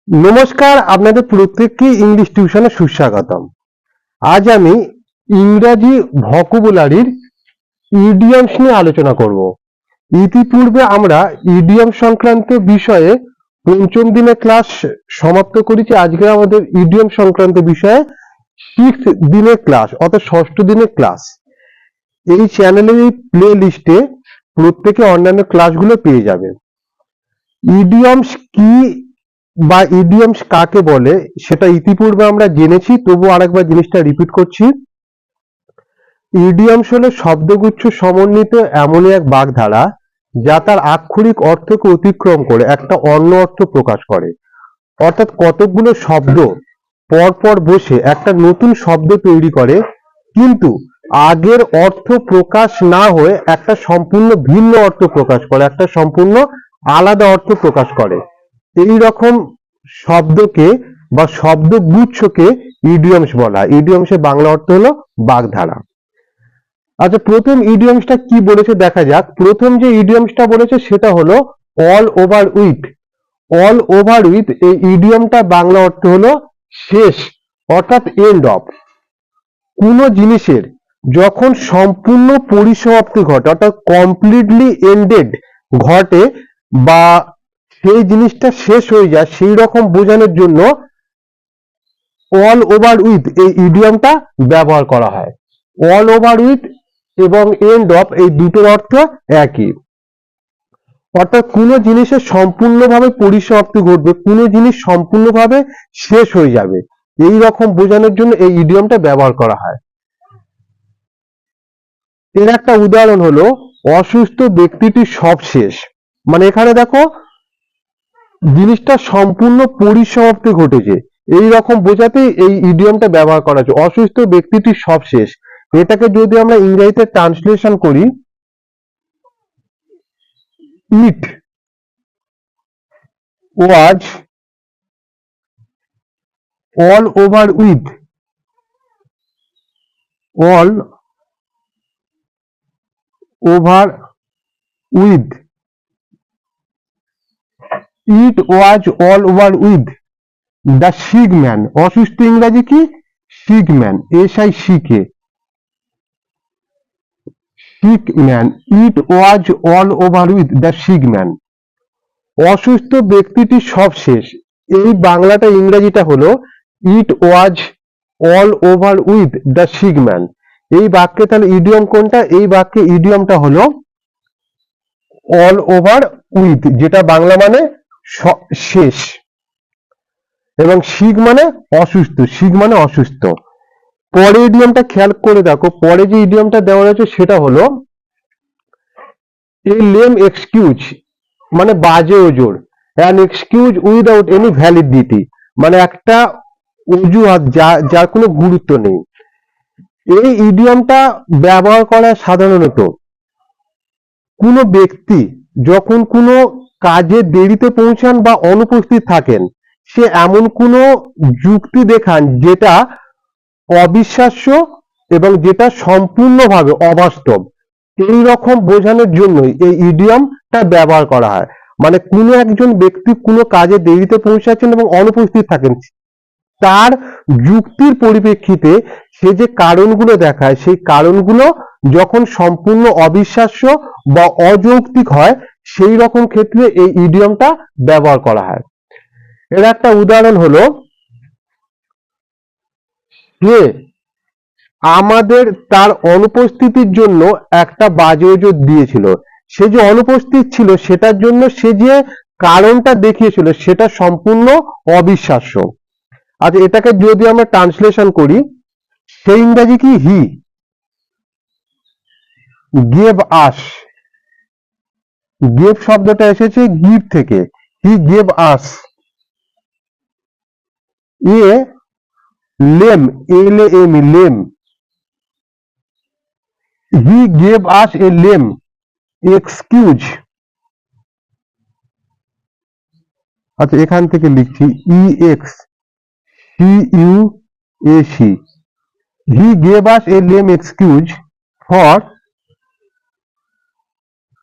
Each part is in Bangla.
নমস্কার, আপনাদের প্রত্যেককে ইংলিশ টিউশনে সুস্বাগতম। আজ আমি ইংরাজি ভোকাবুলারির ইডিয়মস নিয়ে আলোচনা করব। ইতিপূর্বে আমরা ইডিয়ম সংক্রান্ত বিষয়ে পঞ্চম দিনের ক্লাস সমাপ্ত করেছি। আজকে আমাদের ইডিয়ম সংক্রান্ত বিষয়ে 6th দিনের ক্লাস অর্থাৎ ষষ্ঠ দিনের ক্লাস। এই চ্যানেলের এই প্লে লিস্টে প্রত্যেকে অন্যান্য ক্লাসগুলো পেয়ে যাবে। ইডিয়মস কি বা ইডিয়মস কাকে বলে সেটা ইতিপূর্বে আমরা জেনেছি, তবু আরেকবার জিনিসটা রিপিট করছি। ইডিয়মস হলো শব্দগুচ্ছ সমন্বিত এমনই এক বাগধারা যা তার আক্ষরিক অর্থকে অতিক্রম করে একটা অন্য অর্থ প্রকাশ করে। অর্থাৎ কতকগুলো শব্দ পরপর বসে একটা নতুন শব্দ তৈরি করে, কিন্তু আগের অর্থ প্রকাশ না হয়ে একটা সম্পূর্ণ ভিন্ন অর্থ প্রকাশ করে, একটা সম্পূর্ণ আলাদা অর্থ প্রকাশ করে। এই রকম শব্দকে বা শব্দগুচ্ছকে ইডিয়মস বলা হয়। ইডিয়মসের বাংলা অর্থ হলো বাগধারা। আচ্ছা, প্রথম ইডিয়মসটা কি বলেছে দেখা যাক। প্রথম যে ইডিয়মসটা বলেছে সেটা হলো all over with. All over with এই ইডিয়মটা বাংলা অর্থ হলো শেষ, অর্থাৎ এন্ড অফ। কোন জিনিসের যখন সম্পূর্ণ পরিসমাপ্তি ঘটে অর্থাৎ কমপ্লিটলি এন্ডেড ঘটে বা সেই জিনিসটা শেষ হয়ে যায়, সেই রকম বোঝানোর জন্য অল ওভার উইথ এই ইডিয়মটা ব্যবহার করা হয়। অল ওভার উইথ এবং এন্ড অফ এই দুটোর অর্থ একই। অর্থাৎ কোনো জিনিসের সম্পূর্ণভাবে পরিসমাপ্তি ঘটবে, কোনো জিনিস সম্পূর্ণভাবে শেষ হয়ে যাবে, এই রকম বোঝানোর জন্য এই ইডিয়মটা ব্যবহার করা হয়। এর একটা উদাহরণ হলো অসুস্থ ব্যক্তিটি সব শেষ। মানে এখানে দেখো জিনিসটা সম্পূর্ণ পরিসমাপ্তি ঘটেছে, এই রকম বোঝাতেই এই ইডিয়মটা ব্যবহার করা হচ্ছে। অসুস্থ ব্যক্তিটি সব শেষ, এটাকে যদি আমরা ইংরেজিতে ট্রান্সলেশন করি, it was all over with, all over with, it was all over with the sick man. অসুস্থ ইংরাজি কি? সিক ম্যান, SI সিকে, sick man. It was all over with the sick man. অসুস্থ ব্যক্তিটি সব শেষ, এই বাংলাটা ইংরেজিটা হলো it was all over with the sick man. এই বাক্যে তাহলে ইডিয়ম কোনটা? এই বাক্যে ইডিয়মটা হলো অল ওভার উইথ, যেটা বাংলা মানে শেষ, এবং সিক মানে অসুস্থ, সিক মানে অসুস্থ। পরে ইডিয়মটা খেয়াল করে দেখো, পরে যে ইডিয়মটা দেওয়া রয়েছে সেটা হলো এ লেম এক্সকিউজ, মানে বাজে ওজোর। An excuse without any validity, মানে একটা অজুহাত যার কোনো গুরুত্ব নেই। এই ইডিয়মটা ব্যবহার করা সাধারণত কোনো ব্যক্তি যখন কোনো কাজে দেরিতে পৌঁছান বা অনুপস্থিত থাকেন, সে এমন কোনো যুক্তি দেখান যেটা অবিশ্বাস্য এবং যেটা সম্পূর্ণভাবে অবাস্তব, এই রকম বোঝানোর জন্যই এই ইডিয়মটা ব্যবহার করা হয়। মানে কোনো একজন ব্যক্তি কোনো কাজে দেরিতে পৌঁছাচ্ছেন এবং অনুপস্থিত থাকেন, তার যুক্তির পরিপ্রেক্ষিতে সে যে কারণগুলো দেখায়, সেই কারণগুলো যখন সম্পূর্ণ অবিশ্বাস্য বা অযৌক্তিক হয়, সেই রকম ক্ষেত্রে এই ইডিয়মটা ব্যবহার করা হয়। এর একটা উদাহরণ হলো যে আমাদের তার অনুপস্থিতির জন্য একটা বাজে ওজোর দিয়েছিল। সে যে অনুপস্থিত ছিল সেটার জন্য সে যে কারণটা দেখিয়েছিল সেটা সম্পূর্ণ অবিশ্বাস্য। আচ্ছা, এটাকে যদি আমরা ট্রান্সলেশন করি, সেই ইংরাজি কি? হি গেভ আস। গেভ শব্দটা এসেছে গিভ থেকে, he gave us a lame, LAM, lame. He gave us a lame excuse. আচ্ছা, এখান থেকে লিখছি EXCUAC। He gave us a lame excuse for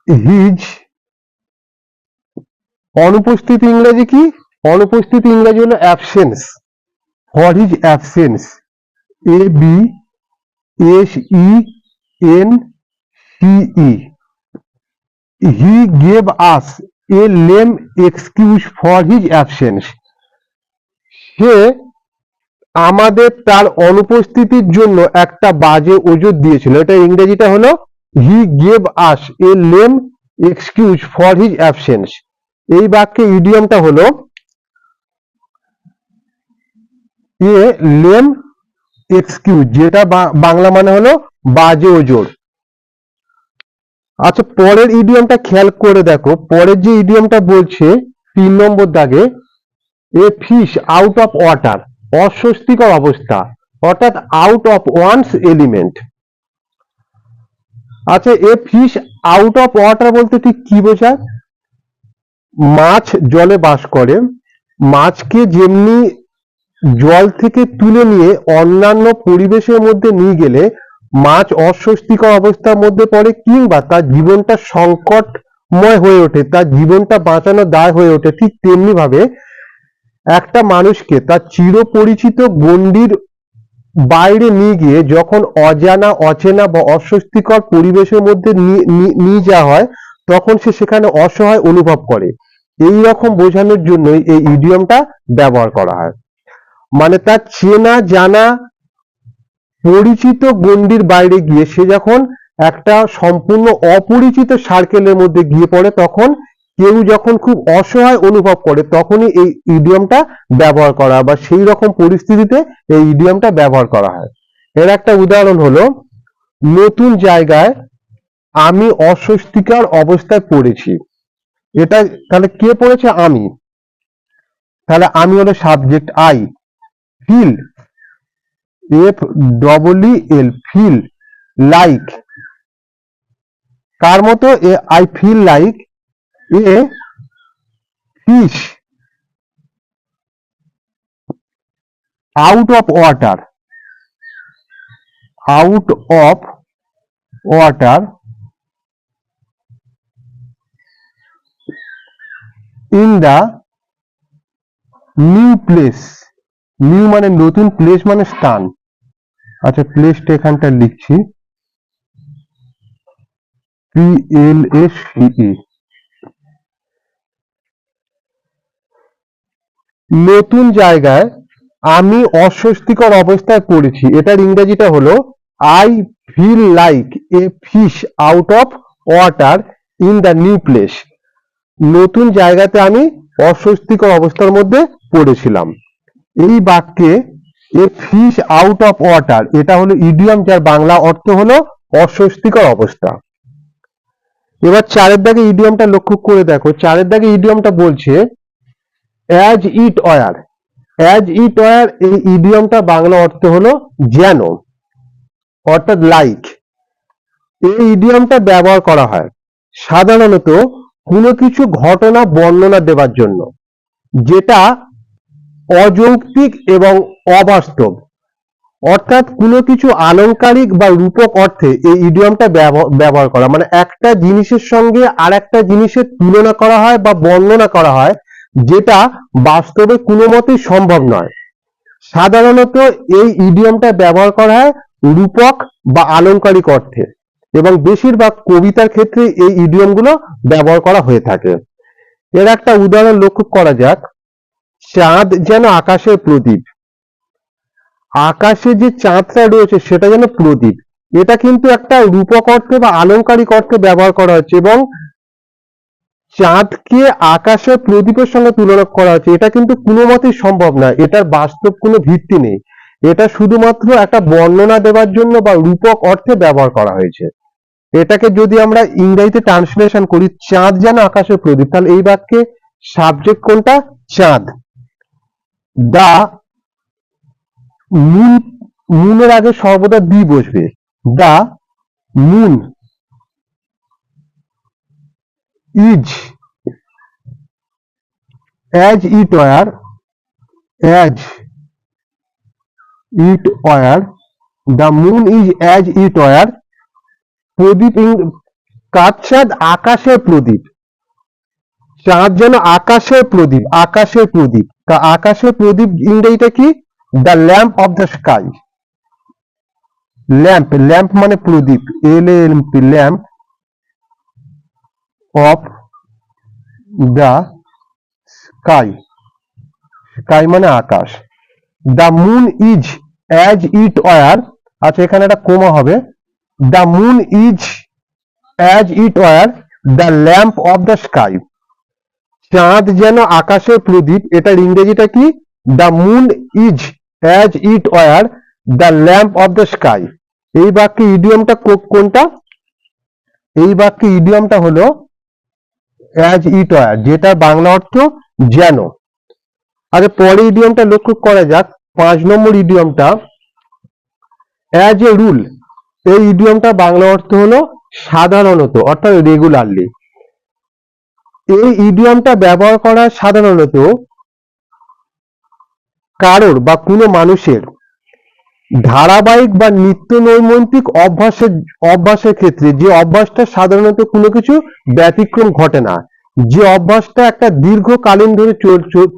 his অনুপস্থিতি। ইংরেজি কি? অনুপস্থিতি ইংরেজি হলো absence. For his absence, ABSENCE, he gave us a lame excuse for his absence. সে আমাদের তার অনুপস্থিতির জন্য একটা বাজে ওজোর দিয়েছিল। এটা ইংরেজিটা হলো he gave us a lame excuse for his absence. এই বাক্যে ইডিয়মটা হলো এ লেম এক্সকিউজ, যেটা বাংলা মানে হলো বাজে ওজোর। আচ্ছা, পরের ইডিয়মটা খেয়াল করে দেখো। পরের যে ইডিয়মটা বলছে 3 নম্বর দাগে, এ ফিশ আউট অফ ওয়াটার, অস্বস্তিকর অবস্থা, অর্থাৎ আউট অফ ওয়ানস এলিমেন্ট। আচ্ছা, এ ফিশ আউট অফ ওয়াটার বলতে ঠিক কি বোঝায়? মাছ জলে বাস করে, মাছকে যেমনি জল থেকে তুলে নিয়ে অন্যান্য পরিবেশের মধ্যে নিয়ে গেলে মাছ অস্বস্তিকর অবস্থার মধ্যে পড়ে, কিংবা তার জীবনটা সংকটময় হয়ে ওঠে, তার জীবনটা বাঁচানো দায় হয়ে ওঠে, ঠিক তেমনি ভাবে একটা মানুষকে তার চিরপরিচিত গণ্ডির বাইরে নিয়ে গিয়ে যখন অজানা, অচেনা বা অস্বস্তিকর পরিবেশের মধ্যে নিয়ে যাওয়া হয়, তখন সে সেখানে অসহায় অনুভব করে। এই রকম বোঝানোর জন্যই এই ইডিয়মটা ব্যবহার করা হয়। মানে তার চেনা জানা পরিচিত গণ্ডির বাইরে গিয়ে সে যখন একটা সম্পূর্ণ অপরিচিত সার্কেলের মধ্যে গিয়ে পড়ে, তখন কেউ যখন খুব অসহায় অনুভব করে, তখনই এই ইডিয়মটা ব্যবহার করা হয়, বা সেই রকম পরিস্থিতিতে এই ইডিয়মটা ব্যবহার করা হয়। এর একটা উদাহরণ হলো, নতুন জায়গায় আমি অস্বস্তিকর অবস্থায় পড়েছি। এটা তাহলে কে পড়েছে? আমি। তাহলে আমি হলো subject, I feel, FEEL, feel like, কার মতো? I feel like a fish out of water, out of water in the new place. New মানে নতুন, প্লেস মানে স্থান। আচ্ছা, প্লেসটা এখানটা লিখছি, PLACE। নতুন জায়গায় আমি অস্বস্তিকর অবস্থায় পড়েছি, এটার ইংরেজিটা হলো I feel like a fish out of water in the new place. নতুন জায়গাতে আমি অস্বস্তিকর অবস্থার মধ্যে পড়েছিলাম। এই বাক্যে a fish out of water, এটা হলো ইডিয়ম, যার বাংলা অর্থ হলো অস্বস্তিকর অবস্থা। এবার 4 দাগে ইডিয়মটা লক্ষ্য করে দেখো। 4 দাগে ইডিয়মটা বলছে as it were. As it were, এই ইডিয়মটা বাংলা অর্থ হলো যেন, অর্থাৎ লাইক। এই ইডিয়মটা ব্যবহার করা হয় সাধারণত কোনো কিছু ঘটনা বর্ণনা দেবার জন্য, যেটা অযৌক্তিক এবং অবাস্তব। অর্থাৎ কোনো কিছু আলংকারিক বা রূপক অর্থে এই ইডিয়মটা ব্যবহার করা, মানে একটা জিনিসের সঙ্গে আর একটা জিনিসের তুলনা করা হয় বা বর্ণনা করা হয়, যেটা বাস্তবে কোনো মতেই সম্ভব নয়। সাধারণত এই ইডিয়মটা ব্যবহার করা হয় রূপক বা আলংকারিক অর্থে, এবং বেশিরভাগ কবিতার ক্ষেত্রে এই ইডিয়মগুলো ব্যবহার করা হয়ে থাকে। এর একটা উদাহরণ লক্ষ্য করা যাক। চাঁদ যেন আকাশের প্রদীপ। আকাশে যে চাঁদটা রয়েছে সেটা যেন প্রদীপ। এটা কিন্তু একটা রূপক অর্থে বা আলংকারিক অর্থে ব্যবহার করা হচ্ছে, এবং চাঁদকে আকাশের প্রদীপের সঙ্গে তুলনা করা হচ্ছে। এটা কিন্তু কোনো মতেই সম্ভব নয়, এটার বাস্তব কোনো ভিত্তি নেই। এটা শুধুমাত্র একটা বর্ণনা দেওয়ার জন্য বা রূপক অর্থে ব্যবহার করা হয়েছে। এটাকে যদি আমরা ইংরেজিতে ট্রান্সলেশন করি, চাঁদ যেন আকাশের প্রদীপ, তাহলে এই বাক্যে সাবজেক্ট কোনটা? চাঁদ। দা মুন, মুনের আগে সর্বদা দি বসবে। The moon is as it were, as it were, the moon is as it were. প্রদীপ, কার চাঁদ? আকাশের প্রদীপ। চাঁদ যেন আকাশের প্রদীপ, আকাশের প্রদীপ। তা আকাশের প্রদীপ ইংরেজিটা কি? The lamp of the sky. Lamp, lamp মানে প্রদীপ, LAMP, lamp of the sky, sky মানে আকাশ। The moon is as it were, আচ্ছা এখানে একটা কোমা হবে, the moon is as it were the lamp of the sky. চাঁদ যেন আকাশের প্রদীপ, এটার ইংরেজিটা কি? The moon is as it were the lamp of the sky. এই বাক্যে ইডিয়মটা কোনটা? এই বাক্যে ইডিয়মটা হলো অ্যাজ ইট ওয়ার, যেটা বাংলা অর্থ যেন। আরে পরে ইডিয়মটা লক্ষ্য করা যাক, 5 নম্বর ইডিয়মটা অ্যাজ এ রুল। এই ইডিয়মটা বাংলা অর্থ হলো সাধারণত, অর্থাৎ রেগুলারলি। এই ইডিয়মটা ব্যবহার করা সাধারণত কারোর বা কোনো মানুষের ধারাবাহিক বা নিত্য নৈমিত্তিক অভ্যাসের ক্ষেত্রে, যে অভ্যাসটা সাধারণত কোনো কিছু ব্যতিক্রম ঘটে না, যে অভ্যাসটা একটা দীর্ঘকালীন ধরে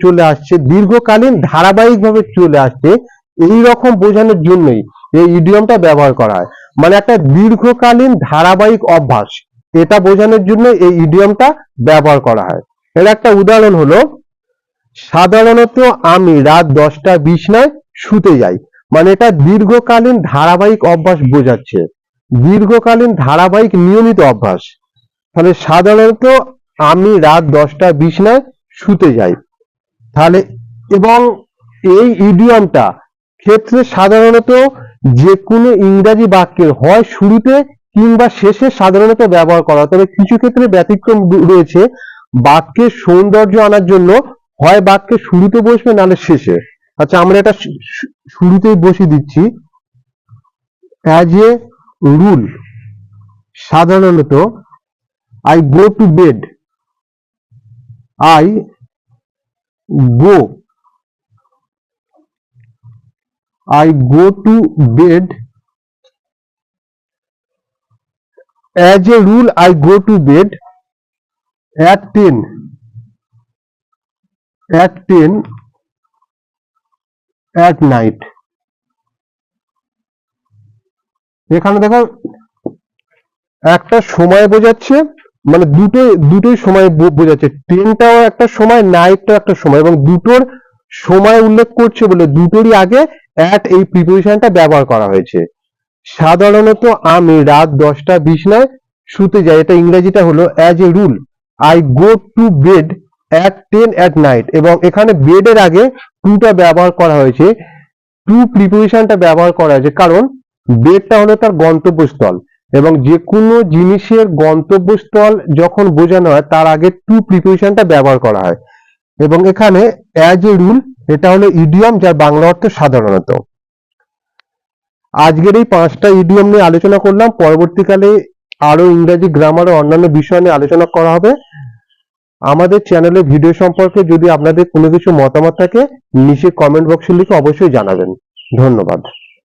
চলে আসছে, দীর্ঘকালীন ধারাবাহিকভাবে চলে আসছে, এই রকম বোঝানোর জন্যই এই ইডিয়মটা ব্যবহার করা হয়। মানে একটা দীর্ঘকালীন ধারাবাহিক অভ্যাস, এটা বোঝানোর জন্য এই ইডিয়মটা ব্যবহার করা হয়। এর একটা উদাহরণ হলো, সাধারণত আমি রাত 10টা 20 শুতে যাই। মানে এটা দীর্ঘকালীন ধারাবাহিক অভ্যাস বোঝাচ্ছে, দীর্ঘকালীন ধারাবাহিক নিয়মিত অভ্যাস। তাহলে সাধারণত আমি রাত 10টা 20 শুতে যাই। তাহলে এবং এই ইডিয়মটা ক্ষেত্রে সাধারণত যে কোনো ইংরাজি বাক্যের হয় শুরুতে কিংবা শেষে সাধারণত ব্যবহার করা, তবে কিছু ক্ষেত্রে ব্যতিক্রম রয়েছে। বাক্যের সৌন্দর্য আনার জন্য হয় বাক্যের শুরুতে বসবে নাহলে শেষে। আচ্ছা আমরা এটা শুরুতেই বসিয়ে দিচ্ছি, অ্যাজ এ রুল, সাধারণত I go to bed, I go to bed, as a rule I go to bed at 10 at night। এখানে দেখো একটা সময় বোঝাচ্ছে, মানে দুটোই সময় বোঝাচ্ছে, 10টাও একটা সময়, নাইটটাও একটা সময়, এবং দুটোর সময় উল্লেখ করছে বলে দুটোরই আগে অ্যাট এই প্রিপোজিশনটা ব্যবহার করা হয়েছে। সাধারণত আমি রাত 10টা 20 শুতে যাই, এটা ইংরেজিটা হলো as a rule I go to bed at 10 at night, এবং এখানে বেডের আগে টুটা ব্যবহার করা হয়েছে, টু প্রিপোজিশনটা ব্যবহার করা হয়েছে কারণ বেডটা হলো তার গন্তব্যস্থল, এবং যে কোনো জিনিসের গন্তব্যস্থল যখন বোঝানো হয় তার আগে টু প্রিপোজিশনটা ব্যবহার করা হয়। এবং এখানে অ্যাজ এ রুল এটা হলো ইডিয়ম, যার বাংলা অর্থ সাধারণত। আজকের এই 5টা ইডিয়ম নিয়ে আলোচনা করলাম, পরবর্তীকালে আরো ইংরেজি গ্রামার ও অন্যান্য বিষয় নিয়ে আলোচনা করা হবে। আমাদের চ্যানেলে ভিডিও সম্পর্কে যদি আপনাদের কোনো কিছু মতামত থাকে নিচে কমেন্ট বক্সে লিখে অবশ্যই জানাবেন। ধন্যবাদ।